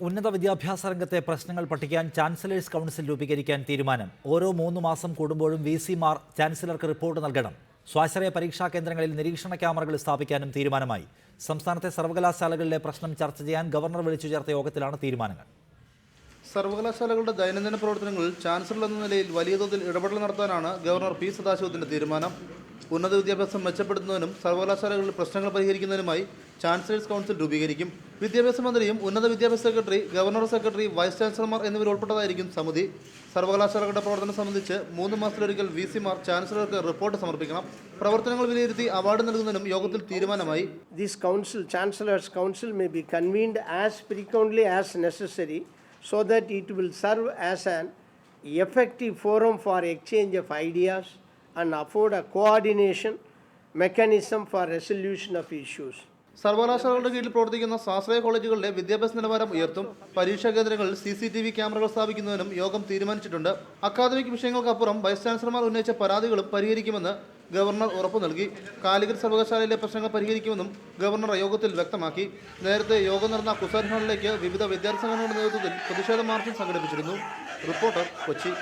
ഉന്നത വിദ്യാഭ്യാസ രംഗത്തെ പ്രശ്നങ്ങൾ പഠിക്കാൻ ചാൻസലേഴ്സ് കൗൺസിൽ രൂപീകരിക്കാൻ തീരുമാനം. ഓരോ 3 മാസം കൂടുമ്പോഴും VC-മാർ ചാൻസലർക്ക് റിപ്പോർട്ട് നൽകണം. സ്വാശ്രയ പരീക്ഷാ കേന്ദ്രങ്ങളിൽ നിരീക്ഷണ ക്യാമറകൾ സ്ഥാപിക്കാനും തീരുമാനമായി. സംസ്ഥാനത്തെ സർവകലാശാലകളിലെ പ്രശ്നം ചർച്ച ചെയ്യാൻ ഗവർണർ വിളിച്ചു ചേർത്ത യോഗത്തിലാണ് തീരുമാനങ്ങൾ. സർവകലാശാലകളുടെ ദൈനംദിന പ്രവർത്തനങ്ങളിൽ ചാൻസലർ എന്ന നിലയിൽ വലിയ തോതിൽ ഇടപെടൽ നടത്താനാണ് ഗവർണർ പി സദാശിവത്തിന്റെ തീരുമാനം. ഉന്നത വിദ്യാഭ്യാസം മെച്ചപ്പെടുത്തുന്നതിനും സർവകലാശാലകളിൽ പ്രശ്നങ്ങൾ പരിഹരിക്കുന്നതിനുമായി ചാൻസലേഴ്സ് കൗൺസിൽ രൂപീകരിക്കും. വിദ്യാഭ്യാസ മന്ത്രിയും ഉന്നത വിദ്യാഭ്യാസ സെക്രട്ടറി, ഗവർണർ സെക്രട്ടറി, വൈസ് ചാൻസലർമാർ എന്നിവരുൾപ്പെട്ടതായിരിക്കും സമിതി. സർവകലാശാലകളുടെ പ്രവർത്തനം സംബന്ധിച്ച് 3 മാസത്തിലൊരിക്കൽ VC-മാർ ചാൻസലർക്ക് റിപ്പോർട്ട് സമർപ്പിക്കണം. പ്രവർത്തനങ്ങൾ വിലയിരുത്തി അവാർഡ് നൽകുന്നതിനും യോഗത്തിൽ തീരുമാനമായി. This council, Chancellor's Council, may be convened as frequently as necessary so that it will serve as an effective forum for exchange of ideas and afford a coordination mechanism for resolution of issues. സർവകലാശാലകളുടെ കീഴിൽ പ്രവർത്തിക്കുന്ന സ്വാശ്രയ കോളേജുകളിലെ വിദ്യാഭ്യാസ നിലവാരം ഉയർത്തും. പരീക്ഷാ കേന്ദ്രങ്ങളിൽ CCTV ക്യാമറകൾ സ്ഥാപിക്കുന്നതിനും യോഗം തീരുമാനിച്ചിട്ടുണ്ട്. അക്കാദമിക് വിഷയങ്ങൾക്കപ്പുറം വൈസ് ചാൻസലർമാർ ഉന്നയിച്ച പരാതികളും പരിഹരിക്കുമെന്ന് ഗവർണർ ഉറപ്പു നൽകി. കാലിക്കറ്റ് സർവകലാശാലയിലെ പ്രശ്നങ്ങൾ പരിഹരിക്കുമെന്നും ഗവർണർ യോഗത്തിൽ വ്യക്തമാക്കി. നേരത്തെ യോഗം നടന്ന കുസാറ്റ് ഹാളിലേക്ക് വിവിധ വിദ്യാർത്ഥി സംഘടനകളുടെ നേതൃത്വത്തിൽ പ്രതിഷേധ മാർച്ചും സംഘടിപ്പിച്ചിരുന്നു. റിപ്പോർട്ടർ, കൊച്ചി.